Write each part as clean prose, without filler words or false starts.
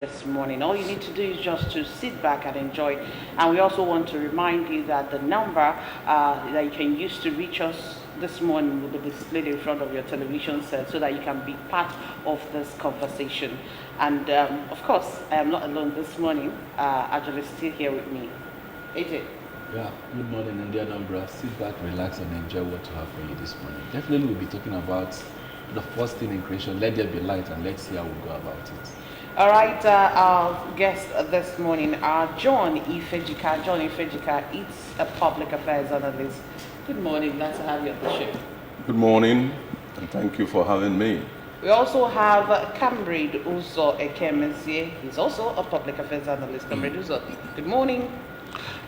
This morning. All you need to do is just to sit back and enjoy. And we also want to remind you that the number that you can use to reach us this morning will be displayed in front of your television set so that you can be part of this conversation. And of course, I am not alone this morning. Angela is still here with me. AJ. Yeah, good morning, Anambra. Sit back, relax, and enjoy what we have for you this morning. Definitely, we'll be talking about the first thing in creation, let there be light, and let's see how we go about it. All right, our guest this morning are John Ifejika. John Ifejika is a public affairs analyst. Good morning, glad to have you on the show. Good morning, and thank you for having me. We also have Camrade Uzo Ekemezie. He's also a public affairs analyst. Camrade Uzo, good morning.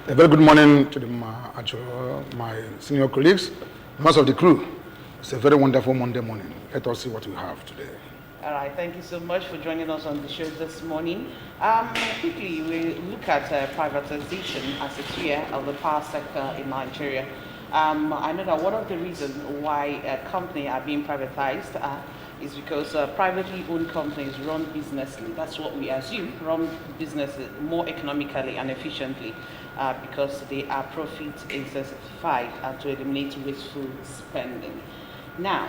A very good morning to my senior colleagues, most of the crew. It's a very wonderful Monday morning. Let us see what we have today. All right, thank you so much for joining us on the show this morning. Quickly, we look at privatization as a sphere of the power sector in Nigeria. I know that one of the reasons why companies are being privatized is because privately owned companies run businessly. That's what we assume, run businesses more economically and efficiently because they are profit intensified to eliminate wasteful spending. Now,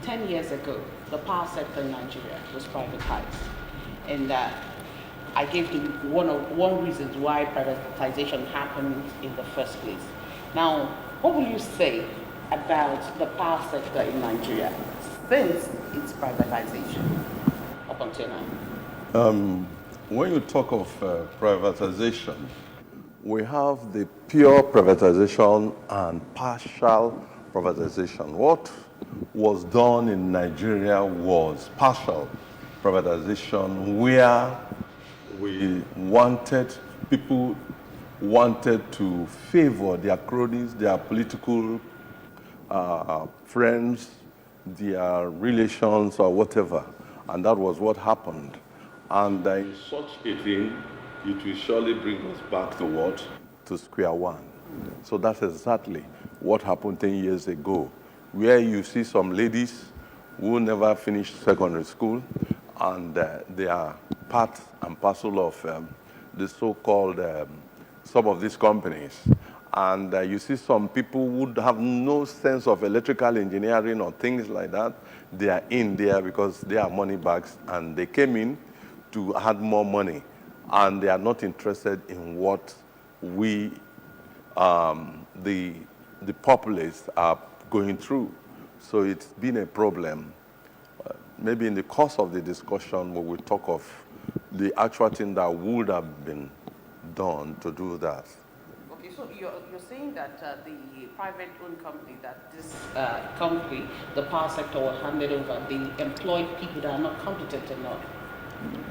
10 years ago, the power sector in Nigeria was privatized. And I gave you one reason why privatization happened in the first place. Now, what will you say about the power sector in Nigeria since its privatization up until now? When you talk of privatization, we have the pure privatization and partial privatization. What was done in Nigeria was partial privatization, where people wanted to favor their cronies, their political friends, their relations or whatever. And that was what happened. And in such a thing, it will surely bring us back to what? To square one. So that's exactly what happened 10 years ago, where you see some ladies who never finished secondary school, and they are part and parcel of the so-called, some of these companies. And you see some people who have no sense of electrical engineering or things like that. They are in there because they are money bags, and they came in to add more money. And they are not interested in what we, the populace, are going through. So it's been a problem. Maybe in the course of the discussion, we will talk of the actual thing that would have been done to do that. Okay, so you're saying that the private-owned company, that this company, the power sector, was handed over, they employed people that are not competent enough?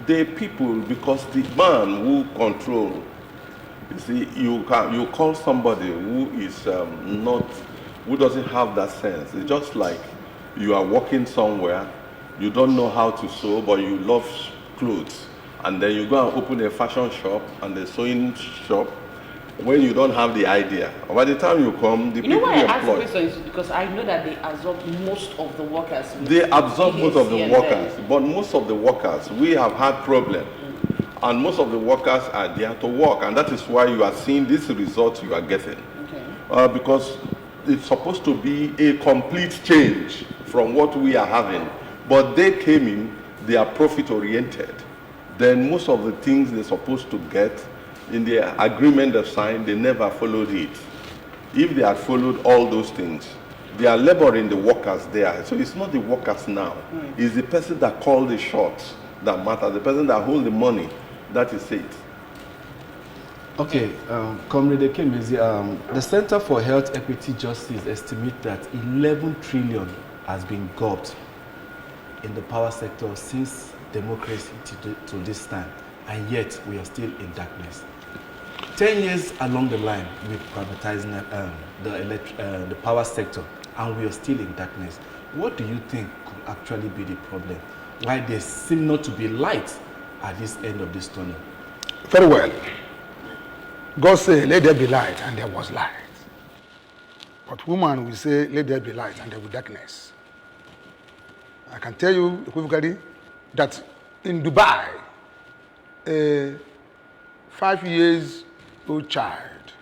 The people, because the man who control, you see, you call somebody who is who doesn't have that sense. It's just like you are working somewhere, you don't know how to sew, but you love clothes. And then you go and open a fashion shop and a sewing shop when you don't have the idea. By the time you come, the people you employ. You know why I ask questions is because I know that they absorb most of the workers. They absorb most of the workers, but most of the workers, we have had problems. And most of the workers are there to work, and that is why you are seeing this result you are getting. Okay. Because it's supposed to be a complete change from what we are having. But they came in, they are profit-oriented. Then most of the things they're supposed to get in the agreement they signed, they never followed it. If they had followed all those things, they are laboring the workers there. So it's not the workers now. It's the person that called the shots that matter, the person that holds the money, that is it. Okay, Comrade Ekemezi, the Center for Health Equity Justice estimates that 11 trillion has been gobbed in the power sector since democracy to this time, and yet we are still in darkness. 10 years along the line, we've privatized the power sector, and we are still in darkness. What do you think could actually be the problem? Why there seem not to be light at this end of this tunnel? Very well. God said, let there be light, and there was light. But woman will say, let there be light, and there will be darkness. I can tell you equivocally that in Dubai, a 5-year-old child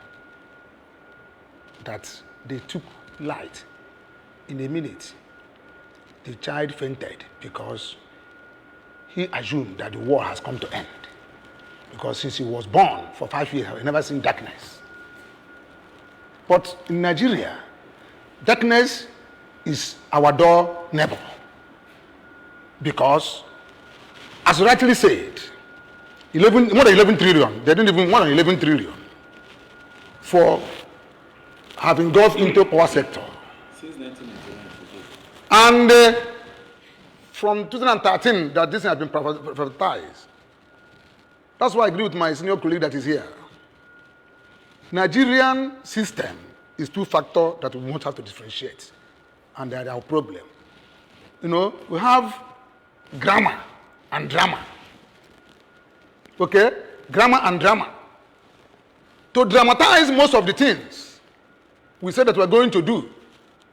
that they took light in a minute. The child fainted because he assumed that the war has come to end. Because since he was born for 5 years, he had never seen darkness. But in Nigeria, darkness is our door neighbor. Because, as rightly said, more than 11 trillion, they didn't even want 11 trillion for having gone into power sector. Since 1999. And from 2013, that this has been privatized. That's why I agree with my senior colleague that is here. Nigerian system is two factors that we won't have to differentiate. And they are our problem. You know, we have grammar and drama. Okay? Grammar and drama. To dramatize most of the things we said that we're going to do.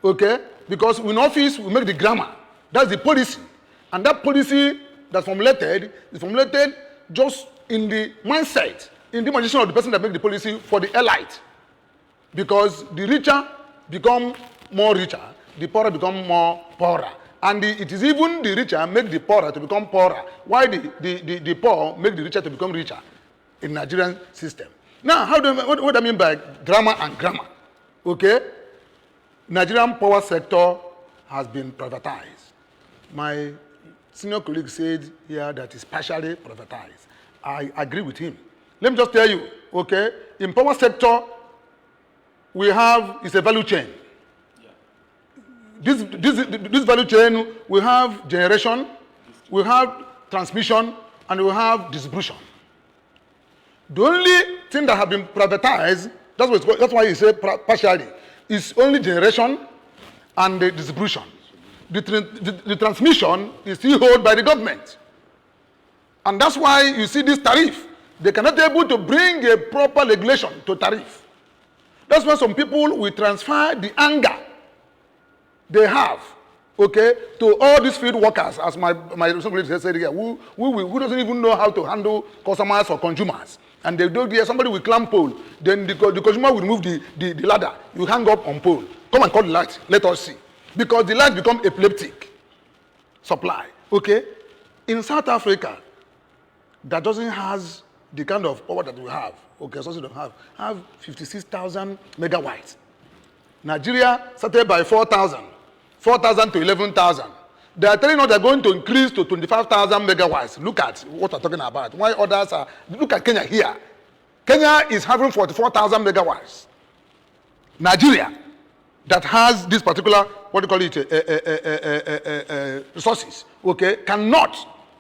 Okay? Because in office, we make the grammar. That's the policy. And that policy that's formulated is formulated just in the mindset, in the imagination of the person that makes the policy for the elite. Because the richer become more richer, the poorer become more poorer. And it is even the richer make the poorer to become poorer, while the poor make the richer to become richer in Nigerian system. Now, what do I mean by grammar and grammar? Okay? Nigerian power sector has been privatized. My senior colleague said here that it's partially privatized. I agree with him. Let me just tell you, okay, in power sector, we have, it's a value chain. This value chain, we have generation, we have transmission, and we have distribution. The only thing that have been privatized, that's why you say partially, is only generation and the distribution. The transmission is still held by the government. And that's why you see this tariff. They cannot be able to bring a proper regulation to tariff. That's why some people will transfer the anger they have, okay, to all these field workers, as my colleague said here, who doesn't even know how to handle customers or consumers. And they do there, somebody will climb pole, then the consumer will remove the ladder. You hang up on pole. Come and call the light, let us see. Because the light become epileptic supply, okay? In South Africa, that doesn't have the kind of power that we have, okay, so don't have 56,000 megawatts. Nigeria started by 4,000 to 11,000. They are telling us they're going to increase to 25,000 megawatts. Look at what we're talking about. Why others are, look at Kenya here. Kenya is having 44,000 megawatts. Nigeria, that has this particular, what do you call it, resources, okay, cannot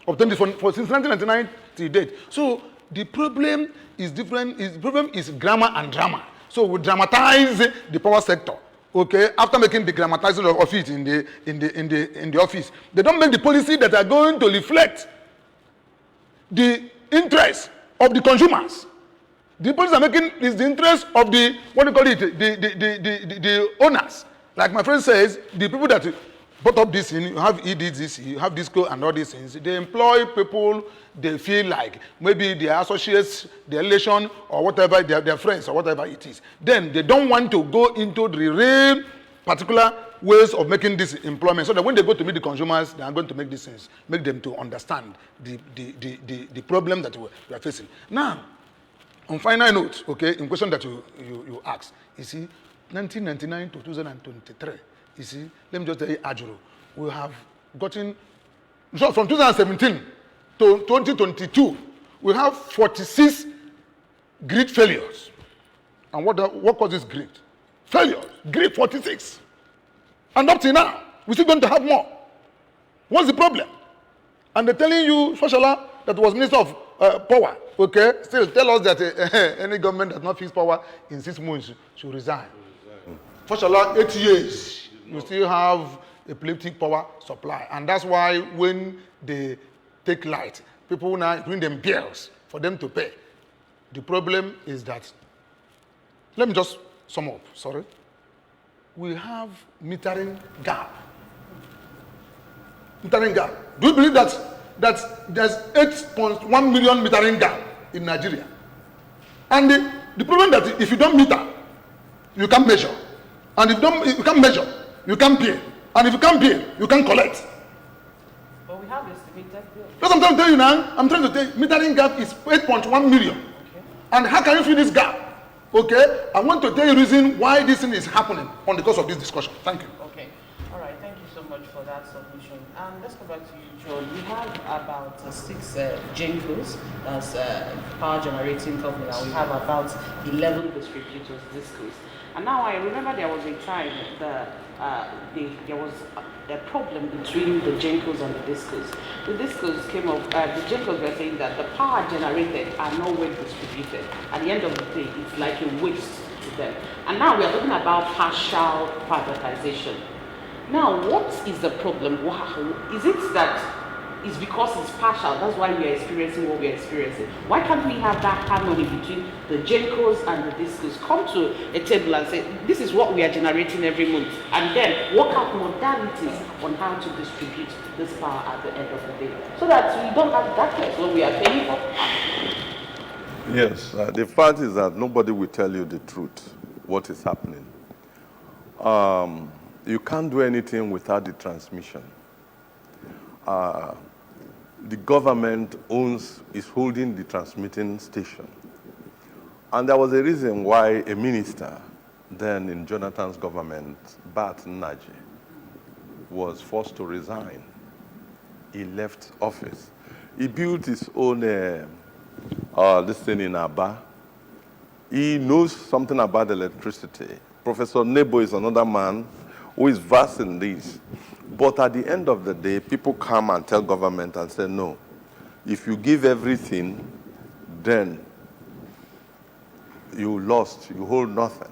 obtain this since 1999 to date. So the problem is different. The problem is grammar and drama. So we dramatize the power sector. Okay, after making the grammatizing of it in the office, they don't make the policy that are going to reflect the interests of the consumers. The policy are making is the interest of the the owners. Like my friend says, the people that put up this thing, you have EDDC, you have DISCO and all these things. They employ people they feel like maybe their associates, their relation, or whatever, their friends, or whatever it is. Then they don't want to go into the real particular ways of making this employment, so that when they go to meet the consumers, they are going to make these things, make them to understand the problem that we are facing. Now, on final note, okay, in question that you asked, you see, 1999 to 2023, you see, let me just tell you, Ajuru, we have gotten, so from 2017 to 2022, we have 46 grid failures. And what causes grid? Failures. Grid 46. And up to now, we're still going to have more. What's the problem? And they're telling you, Fashola, that was Minister of Power, okay, still tell us that any government that not fix power in 6 months should resign. Fashola, 8 years, you still have epileptic power supply. And that's why when they take light, people now bring them bills for them to pay. The problem is that, let me just sum up, sorry. We have metering gap. Metering gap. Do you believe that that there's 8.1 million metering gap in Nigeria. And the problem that if you don't meter, you can't measure. And if you can't measure, you can't pay. And if you can't pay, you can't collect. But we have estimated bill. That's what I'm trying to tell you now. I'm trying to tell you, metering gap is 8.1 million. Okay. And how can you fill this gap? Okay, I want to tell you the reason why this thing is happening on the course of this discussion. Thank you. Okay. All right. Thank you so much for that submission. Let's go back to you, John. We have about 6 GENCOs, that's power generating company, and we have about 11 distributors, DISCOs. And now I remember there was a time there was a problem between the GENCOs and the DISCOs. The DISCOs came up, the GENCOs were saying that the power generated are not well distributed. At the end of the day, it's like a waste to them. And now we are talking about partial privatization. Now, what is the problem? Is it that it's because it's partial, that's why we are experiencing what we are experiencing? Why can't we have that harmony between the GENCOs and the DISCOs? Come to a table and say, this is what we are generating every month, and then work out modalities on how to distribute this power at the end of the day, so that we don't have darkness when we are paying for power. Yes, the fact is that nobody will tell you the truth, what is happening. You can't do anything without the transmission. The government is holding the transmitting station. And there was a reason why a minister then in Jonathan's government, Bart Nnaji, was forced to resign. He left office. He built his own this thing in Aba. He knows something about electricity. Professor Nebo is another man who is versed in this. But at the end of the day, people come and tell government and say, no, if you give everything, then you lost, you hold nothing.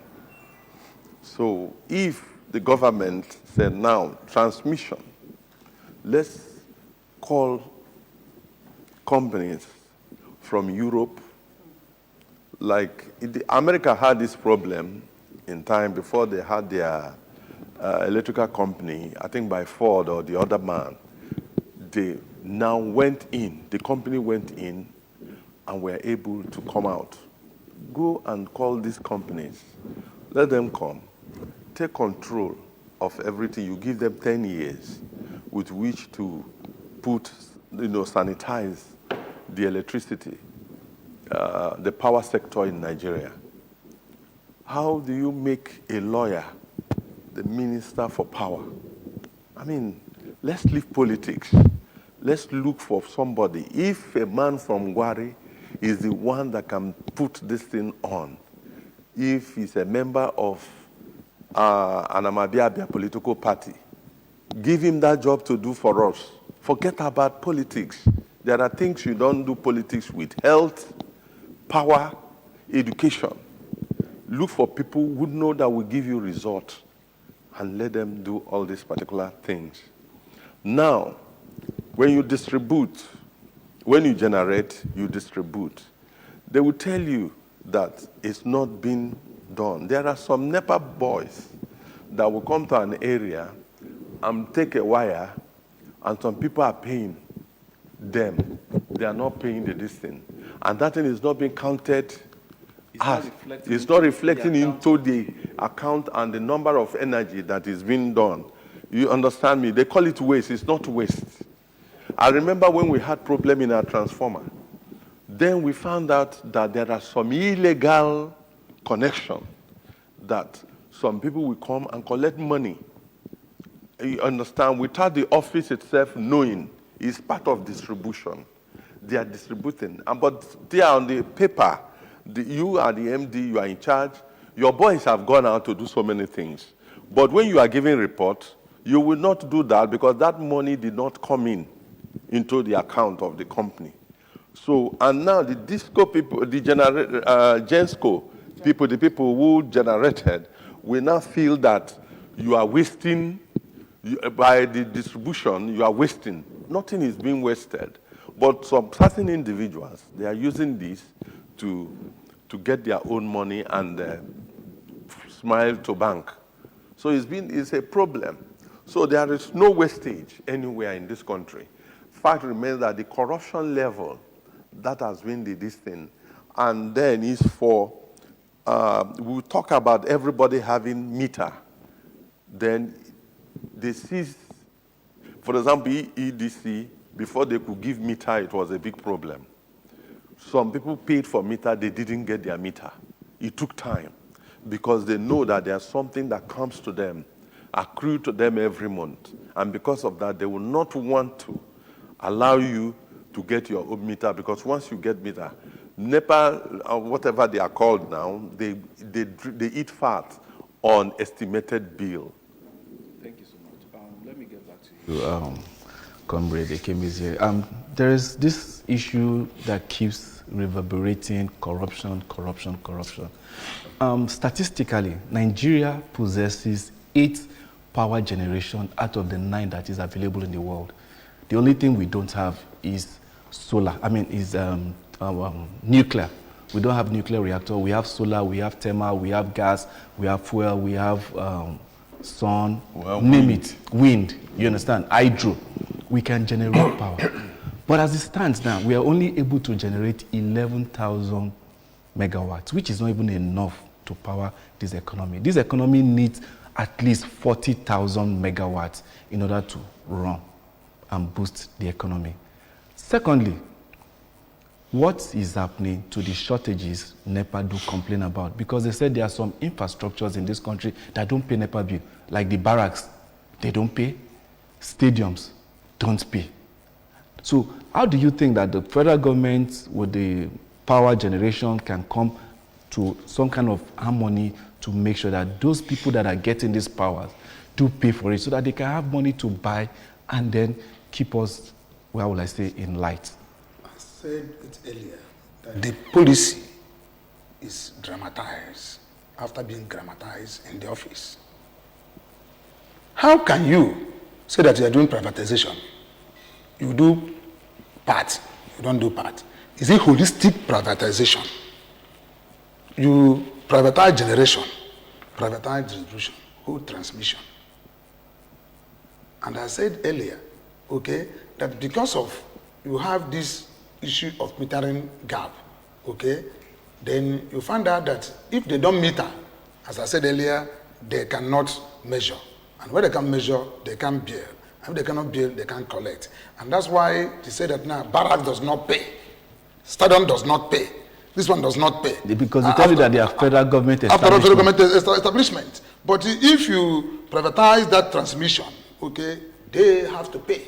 So if the government said, now, transmission, let's call companies from Europe, like America had this problem in time before they had their electrical company, I think by Ford or the other man. They now went in, the company went in and were able to come out. Go and call these companies, let them come, take control of everything. You give them 10 years with which to put, sanitize the electricity, the power sector in Nigeria. How do you make a lawyer the minister for power? I mean, let's leave politics. Let's look for somebody. If a man from Gwari is the one that can put this thing on, if he's a member of Anambra political party, give him that job to do for us. Forget about politics. There are things you don't do politics with. Health, power, education. Look for people who know that will give you results and let them do all these particular things. Now, when you distribute, when you generate, you distribute. They will tell you that it's not been done. There are some NEPA boys that will come to an area and take a wire, and some people are paying them. They are not paying this thing. And that thing is not being counted. It's not reflecting into the account and the number of energy that is being done. You understand me? They call it waste. It's not waste. I remember when we had problem in our transformer. Then we found out that there are some illegal connection that some people will come and collect money. You understand? Without the office itself knowing, it's part of distribution. They are distributing. But they are on the paper. You are the MD, you are in charge. Your boys have gone out to do so many things. But when you are giving reports, you will not do that because that money did not come into the account of the company. So, and now the disco people, the Gensco people, the people who generated, will now feel that you are wasting, by the distribution, you are wasting. Nothing is being wasted. But some certain individuals, they are using this to get their own money and smile to bank. So it's a problem. So there is no wastage anywhere in this country. fact remains that the corruption level, that has been this thing. And then is for, we'll talk about everybody having meter. Then they seized, for example, EDC, before they could give meter, it was a big problem. Some people paid for meter, they didn't get their meter. It took time because they know that there's something that comes to them, accrued to them every month. And because of that, they will not want to allow you to get your own meter, because once you get meter, NEPA, or whatever they are called now, they eat fat on estimated bill. Thank you so much. Let me get back to you, Comrade Ekemizie. There is this issue that keeps reverberating: corruption. Statistically, Nigeria possesses 8 power generation out of the 9 that is available in the world. The only thing we don't have is solar. Nuclear. We don't have nuclear reactor. We have solar, we have thermal, we have gas, we have fuel, we have sun, name it, wind, you understand, hydro. We can generate power. But as it stands now, we are only able to generate 11,000 megawatts, which is not even enough to power this economy. This economy needs at least 40,000 megawatts in order to run and boost the economy. Secondly, what is happening to the shortages NEPA do complain about? Because they said there are some infrastructures in this country that don't pay NEPA bill, like the barracks, they don't pay, stadiums don't pay. So how do you think that the federal government with the power generation can come to some kind of harmony to make sure that those people that are getting these powers do pay for it, so that they can have money to buy and then keep us, well, will I say, in light? I said it earlier that the policy is dramatized after being dramatized in the office. How can you say that you are doing privatization? You do part, you don't do part. Is it holistic privatization? You privatize generation, privatize distribution, whole transmission. And I said earlier, okay, that because of you have this issue of metering gap, okay, then you find out that if they don't meter, as I said earlier, they cannot measure. And when they can measure, they can't bill. And if they cannot bill, they can't collect. And that's why they say that now barrack does not pay. Stadium does not pay. This one does not pay. Because they tell you that they are federal government establishment. After federal government establishment. But if you privatize that transmission, okay, they have to pay.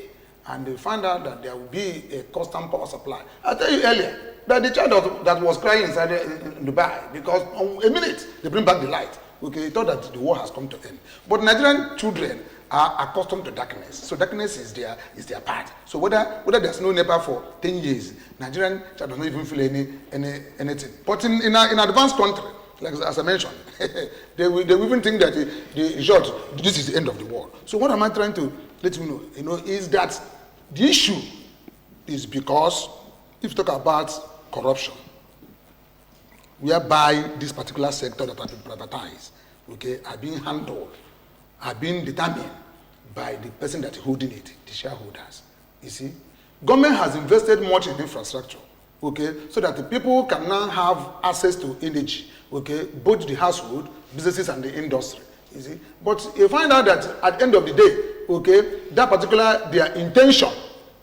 And they find out that there will be a constant power supply. I tell you earlier that the child that was crying inside in Dubai, because a minute they bring back the light. Okay, he thought that the war has come to end. But Nigerian children are accustomed to darkness. So darkness is their part. So whether there's no NEPA for 10 years, Nigerian child does not even feel anything. But in advanced country, like as I mentioned, they will even think that this is the end of the world. So what am I trying to let you know, is that the issue is because if you talk about corruption, whereby this particular sector that has been privatized, okay, are being handled, are being determined by the person that is holding it, the shareholders. You see, government has invested much in infrastructure, okay, so that the people can now have access to energy, okay, both the household, businesses, and the industry. You see, but you find out that at the end of the day, okay, that particular their intention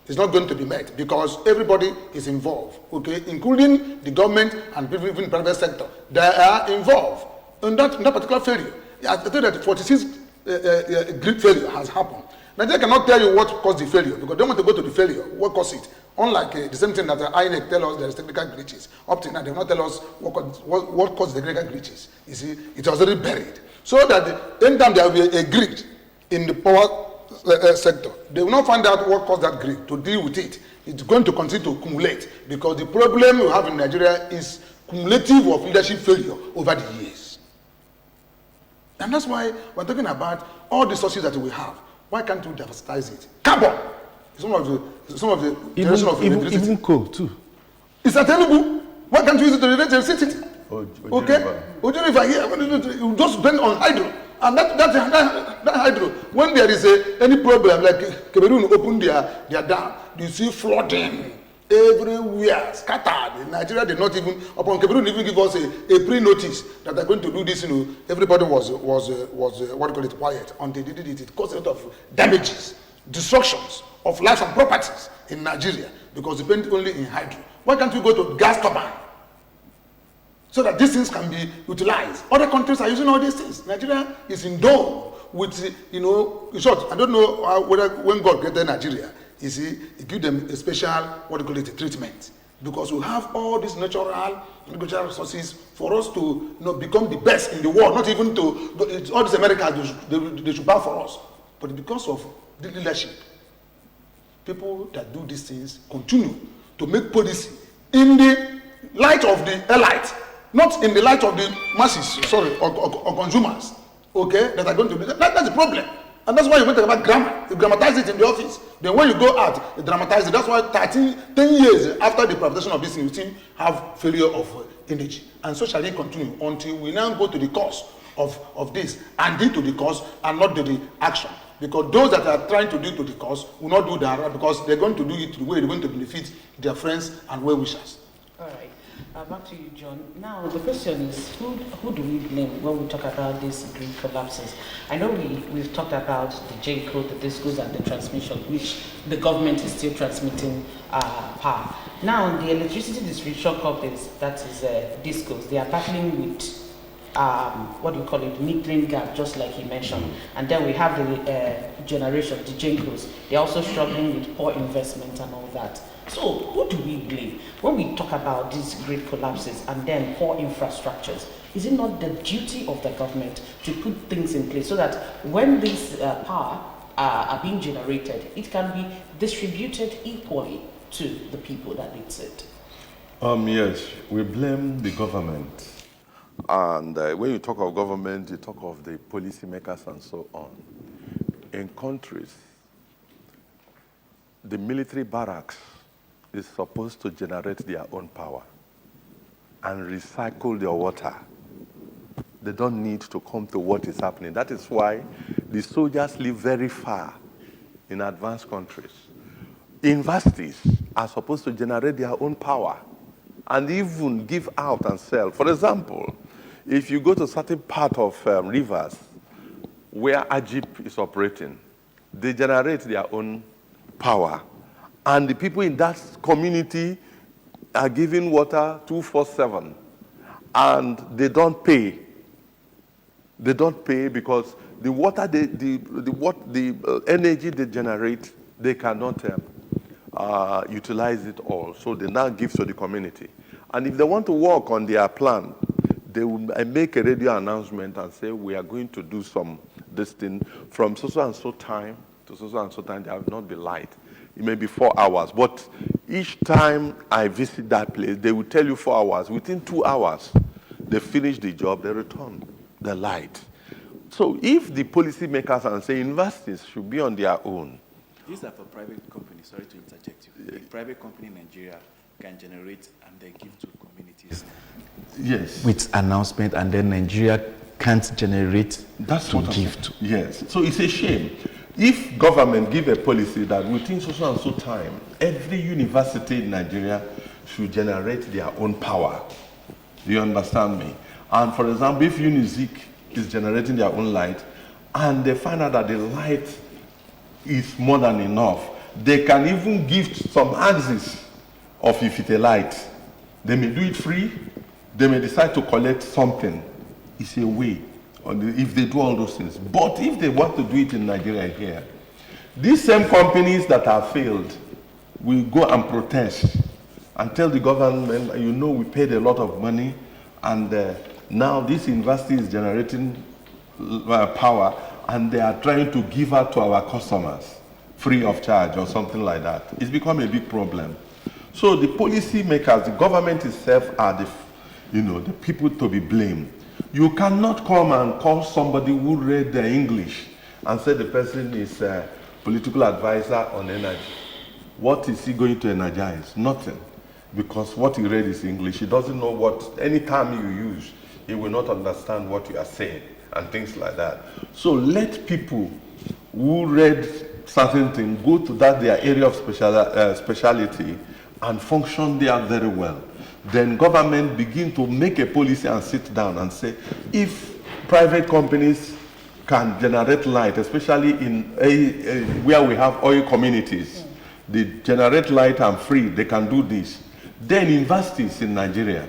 is not going to be met because everybody is involved, okay, including the government and people even private sector. They are involved in that particular failure. I tell you that 46 grid failure has happened. Nigeria cannot tell you what caused the failure because they want to go to the failure, what caused it. Unlike the same thing that the INEC tell us there is technical glitches. Up to now, they will not tell us what caused the technical glitches. You see, it was already buried. So that anytime there will be a grid in the power sector, they will not find out what caused that grid to deal with it. It's going to continue to accumulate because the problem we have in Nigeria is cumulative of leadership failure over the years. And that's why we're talking about all the sources that we have. Why can't we diversify it? Carbon is some of the generation of electricity. Even coal too. It's attainable. Why can't we use it to generate electricity? Okay? Ojunifa here, you just depend on hydro And that hydro, when there is any problem, like Cameroon open their dam, you see flooding everywhere, scattered. In Nigeria, they not even, upon Cameroon even give us a pre-notice that they're going to do this, everybody was what do you call it, quiet. Until they did it, it caused a lot of damages, destructions of lives and properties in Nigeria, because it depends only in hydro. Why can't we go to gas turbine? So that these things can be utilized. Other countries are using all these things. Nigeria is endowed with, in short, I don't know whether when God created Nigeria, he give them a special, what do you call it, treatment. Because we have all these natural resources for us to become the best in the world, not even to, all these Americans, they should bow for us. But because of the leadership, people that do these things continue to make policy in the light of the elite, not in the light of the masses, or consumers, okay, that are going to do that. That's the problem. And that's why you want to talk about grammar. You grammatize it in the office. Then when you go out, you dramatize it. That's why 10 years after the privatization of this thing, you still have failure of energy. And so shall it continue until we now go to the cause of this and do to the cause and not do the action. Because those that are trying to do to the cause will not do that because they're going to do it the way they're going to benefit their friends and well-wishers. All right. Back to you, John. Now, the question is, who do we blame when we talk about these grid collapses? I know we've talked about the J-code, the discos, and the transmission, which the government is still transmitting power. Now, the electricity distribution companies, that is discos, they are battling with what do you call it, metering gap, just like he mentioned. And then we have the generation, the Gencos. They're also struggling with poor investment and all that. So who do we blame when we talk about these great collapses and then poor infrastructures? Is it not the duty of the government to put things in place so that when these power are being generated, it can be distributed equally to the people that needs it? Yes, we blame the government. And when you talk of government, you talk of the policymakers and so on. In countries, the military barracks is supposed to generate their own power and recycle their water. They don't need to come to what is happening. That is why the soldiers live very far in advanced countries. Universities are supposed to generate their own power and even give out and sell. For example, if you go to certain part of rivers where Ajip is operating, they generate their own power. And the people in that community are giving water 24/7. And they don't pay. They don't pay because the water, the energy they generate, they cannot utilize it all. So they now give to the community. And if they want to work on their plan, they will make a radio announcement and say, we are going to do this thing from so and so time to so and so time. There will not be light. It may be 4 hours. But each time I visit that place, they will tell you 4 hours. Within 2 hours, they finish the job, they return the light. So if the policymakers and say universities should be on their own. These are for private companies. Sorry to interject you. A private company in Nigeria can generate and then give to communities. Yes. With announcement, and then Nigeria can't generate to give to. Yes. So it's a shame. If government give a policy that within so and so time, every university in Nigeria should generate their own power. Do you understand me? And for example, if Unizik is generating their own light, and they find out that the light is more than enough, they can even give some axis of if it's a light. They may do it free, they may decide to collect something. It's a way, if they do all those things. But if they want to do it in Nigeria here, these same companies that have failed will go and protest and tell the government, we paid a lot of money, and now this university is generating power, and they are trying to give out to our customers free of charge or something like that. It's become a big problem. So the policy makers, the government itself are the people to be blamed. You cannot come and call somebody who read the English and say the person is a political advisor on energy. What is he going to energize? Nothing. Because what he read is English. He doesn't know what, any term you use, he will not understand what you are saying. and things like that. So let people who read certain things go to that their area of speciality and function there very well. Then government begin to make a policy and sit down and say, if private companies can generate light, especially in where we have oil communities, they generate light and free, they can do this. Then universities in Nigeria,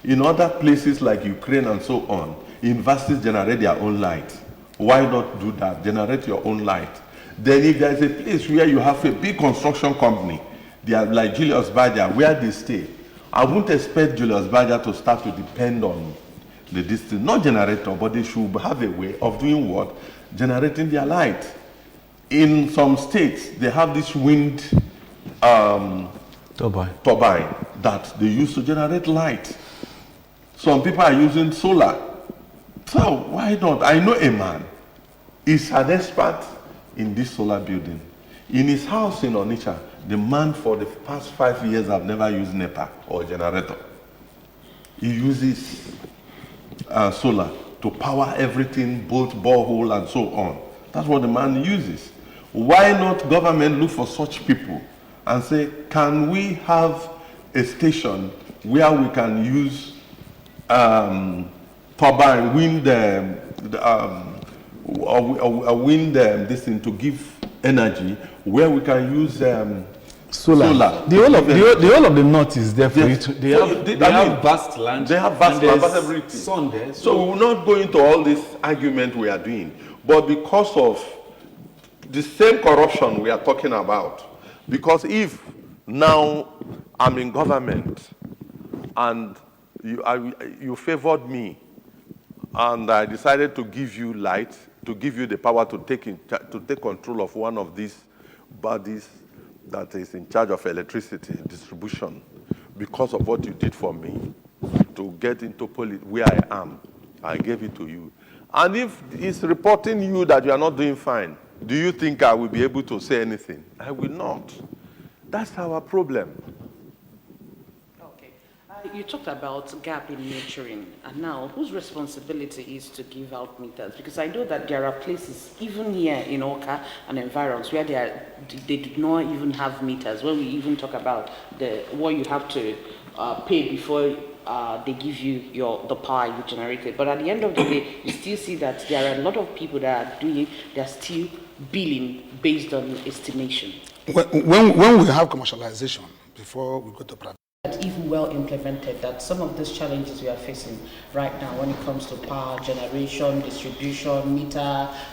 in other places like Ukraine and so on, universities generate their own light. Why not do that? Generate your own light. Then if there's a place where you have a big construction company, they are like Julius Berger, where they stay, I wouldn't expect Julius Berger to start to depend on the distance, not generator, but they should have a way of doing what? Generating their light. In some states, they have this wind turbine that they use to generate light. Some people are using solar. So why not? I know a man, he's an expert in this solar building. In his house in Onitsha, the man for the past 5 years have never used NEPA or generator. He uses solar to power everything, both borehole and so on. That's what the man uses. Why not government look for such people and say, can we have a station where we can use turbine, wind, this thing to give energy, where we can use solar. The whole of the north is there for you to. They have vast land. They have vast land, vast everything. Sun there. So we will not go into all this argument we are doing. But because of the same corruption we are talking about, because if now I'm in government and you favored me and I decided to give you light, to give you the power to take control of one of these bodies that is in charge of electricity distribution, because of what you did for me, to get into where I am, I gave it to you. And if it's reporting you that you are not doing fine, do you think I will be able to say anything? I will not. That's our problem. You talked about gap in nurturing, and now whose responsibility is to give out meters? Because I know that there are places, even here in Oka and environs, where they do not even have meters. When we even talk about what you have to pay before they give you the power you generated. But at the end of the day, you still see that there are a lot of people that they're still billing based on estimation. When we have commercialization, before we go to private, that if well implemented, that some of these challenges we are facing right now when it comes to power generation, distribution,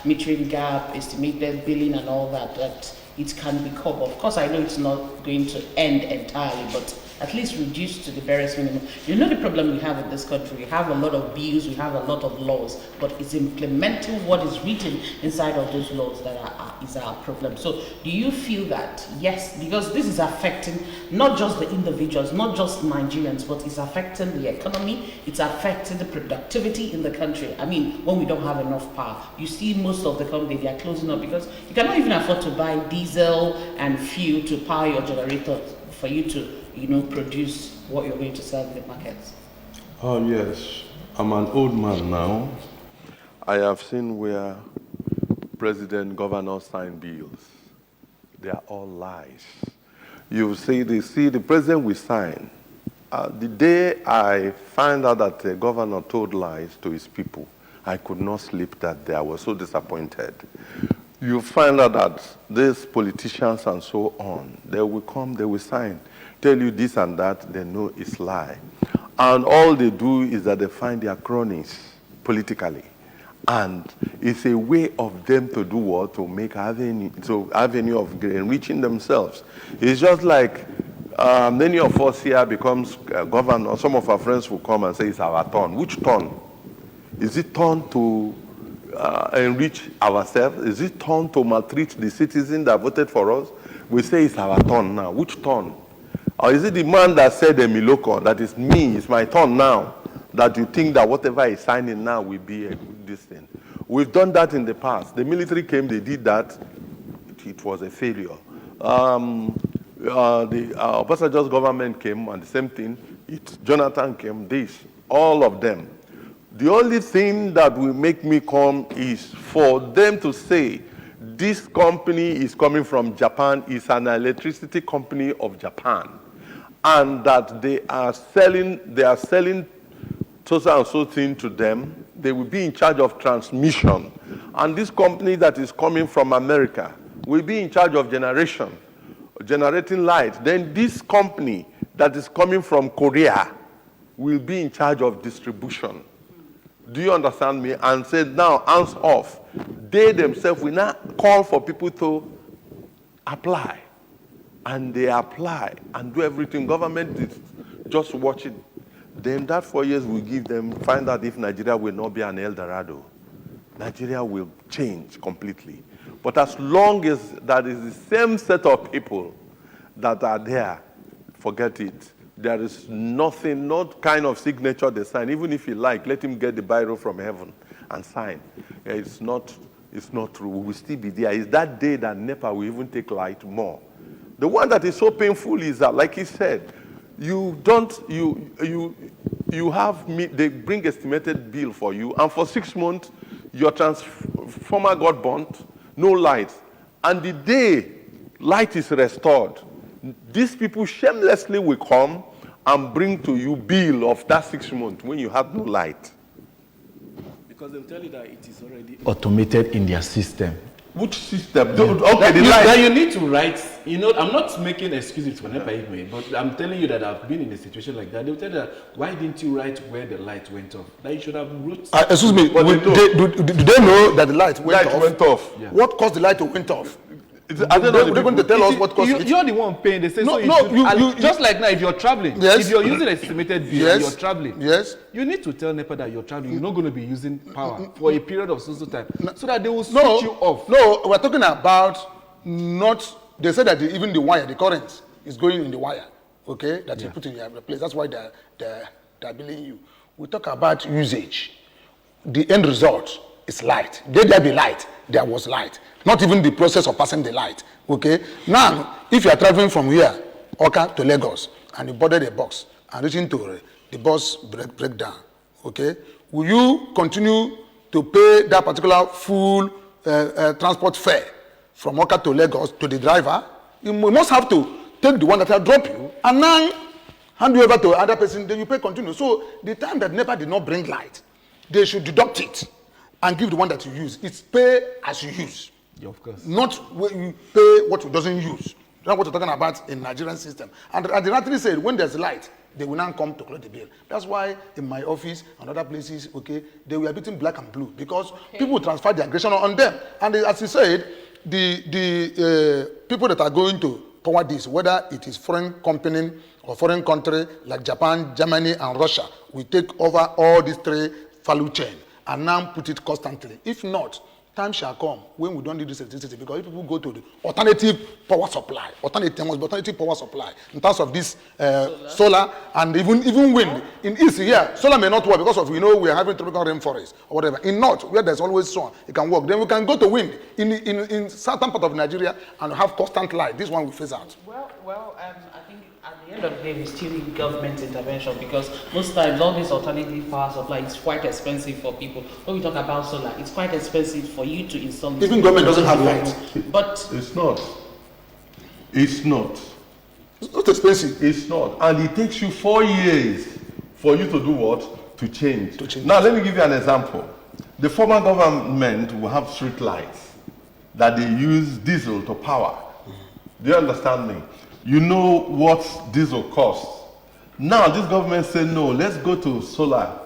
metering gap, estimated billing and all that, that it can be covered. Of course, I know it's not going to end entirely, but at least reduce to the barest minimum. You know the problem we have in this country, we have a lot of bills, we have a lot of laws, but it's implementing what is written inside of those laws that is our problem. So do you feel that, yes, because this is affecting not just the individuals, not just Nigerians, but it's affecting the economy, it's affecting the productivity in the country. I mean, when we don't have enough power, you see most of the companies, they are closing up because you cannot even afford to buy diesel and fuel to power your generator for you to produce what you're going to sell in the markets. Oh yes, I'm an old man now. I have seen where president, governors sign bills. They are all lies. You see, the president will sign. The day I find out that the governor told lies to his people, I could not sleep that day. I was so disappointed. You find out that these politicians and so on, they will come, they will sign, tell you this and that, they know it's lie. And all they do is that they find their cronies politically. And it's a way of them to do what? To make avenue of enriching themselves. It's just like many of us here becomes governor. Some of our friends will come and say it's our turn. Which turn? Is it turn to enrich ourselves? Is it turn to maltreat the citizens that voted for us? We say it's our turn now. Which turn? Or is it the man that said Emiloko, that is me, it's my turn now, that you think that whatever is signing now will be a good thing? We've done that in the past. The military came, they did that. It was a failure. The Obasanjo's government came and the same thing. Jonathan came, all of them. The only thing that will make me come is for them to say, this company is coming from Japan, is an electricity company of Japan, and that they are selling so and so thing to them. They will be in charge of transmission. And this company that is coming from America will be in charge of generating light. Then this company that is coming from Korea will be in charge of distribution. Do you understand me? And said, now, hands off. They themselves will now call for people to apply. And they apply and do everything. Government is just watching. Then that 4 years will give them, find out if Nigeria will not be an El Dorado. Nigeria will change completely. But as long as that is the same set of people that are there, forget it. There is nothing, not kind of signature they sign. Even if you like, let him get the biro from heaven and sign. It's not true. We will still be there. It's that day that NEPA will even take light more. The one that is so painful is that, like he said, they bring estimated bill for you, and for 6 months, your transformer got burnt, no light. And the day light is restored, these people shamelessly will come and bring to you bill of that 6 months when you have no light. Because they'll tell you that it is already automated in their system. Which system? Yeah. Okay, the That light. you need to write, I'm not making excuses for NEPA, but I'm telling you that I've been in a situation like that. They'll tell you that, why didn't you write where the light went off? That you should have wrote. Excuse me, But do they know that the light went off? Yeah. What caused the light to went off? I don't know. They're going to tell us what caused it. You're the one paying. They say No, so. no, you just like now, if you're traveling, Yes. if you're using estimated bill, Yes. and you're traveling. Yes. You need to tell NEPA that you're traveling. You're not going to be using power for a period of so time, so that they will switch you off. No, we're talking about not. They said that even the wire, the current is going in the wire. Okay, that you put in your place. That's why they're billing you. We talk about usage. The end result is light. Did there be light? There was light. Not even the process of passing the light. Okay. Now, if you are traveling from here, Oka to Lagos, and you boarded a bus and reaching to the bus break down, okay, will you continue to pay that particular full transport fare from Oka to Lagos to the driver? You must have to take the one that will drop you and now hand you over to another person, then you pay continue. So the time that NEPA did not bring light, they should deduct it and give the one that you use. It's pay as you use. Yeah, of course. Not when you pay what you doesn't use. That's what we're talking about in Nigerian system. And the rightly said, when there's light, they will now come to collect the bill. That's why in my office and other places, okay, they were beating black and blue because people transfer the aggression on them. And as you said, the people that are going to power this, whether it is foreign company or foreign country like Japan, Germany, and Russia, will take over all these three value chain and now put it constantly. If not, time shall come when we don't need this electricity because if people go to the alternative power supply, alternative power supply in terms of this solar and even wind. In east here, solar may not work because of we are having tropical rainforest or whatever. In north, where there's always sun, it can work. Then we can go to wind in certain part of Nigeria and have constant light. This one will phase out. Well, I think at the end of the day, we still need government intervention because most times all this alternative power supply is quite expensive for people. When we talk about solar, it's quite expensive for you to install. Even government doesn't have light. But it's not. It's not. It's not expensive. It's not. And it takes you 4 years for you to do what? To change. Now, let me give you an example. The former government will have street lights that they use diesel to power. Do you understand me? You know what diesel costs. Now, this government said, no, let's go to solar.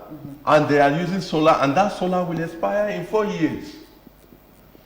And they are using solar, and that solar will expire in 4 years.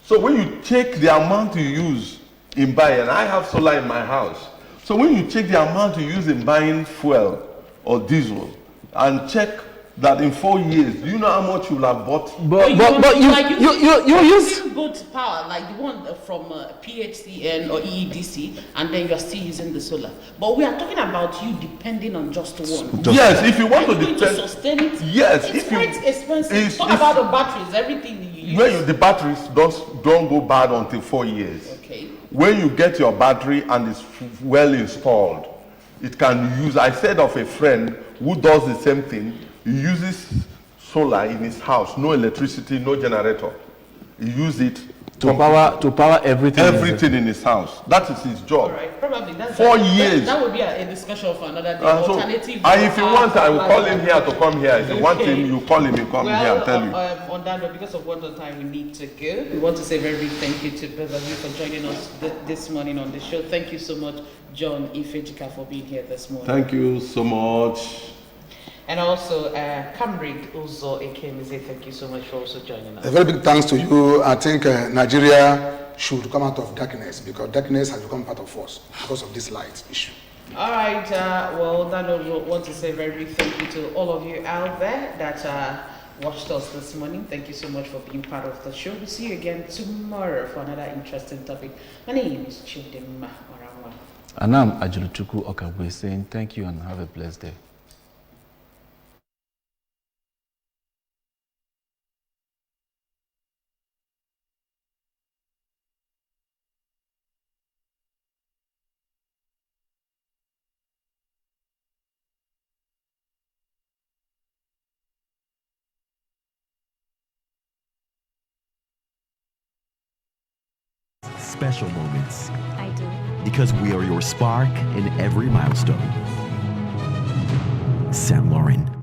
So when you check the amount you use in buying, and I have solar in my house, so when you check the amount you use in buying fuel or diesel, and check that in 4 years, do you know how much you will have bought? But you use good power like the one from PHCN or EEDC, and then you're still using the solar. But we are talking about you depending on just one. Yes, if you want to depend, depend. sustain it. Yes, it's if quite you, expensive. Talk about the batteries, everything you use. When the batteries don't go bad until 4 years. Okay. When you get your battery and it's well installed, it can use. I said of a friend who does the same thing. He uses solar in his house, no electricity, no generator. He used it To power everything. everything in his house. That is his job. All right, probably that's 4 years. That would be a discussion for another day. So, Alternative. if you want, I will call him here to come here. If you want him, you call him, he come here and tell you. On that note, because of what the time we need to go, we want to say a very big thank you to both of you for joining us this morning on the show. Thank you so much, John Ifejika, for being here this morning. Thank you so much. And also, Comrade Uzo Ekemize, thank you so much for also joining us. A very big thanks to you. I think Nigeria should come out of darkness, because darkness has become part of us because of this light issue. All right, well, then we want to say a very big thank you to all of you out there that watched us this morning. Thank you so much for being part of the show. We'll see you again tomorrow for another interesting topic. My name is Chidimma Oramwa. And I'm Ajuluchuku Okabwe saying thank you and have a blessed day. Special moments, I do. because we are your spark in every milestone. St. Laurent.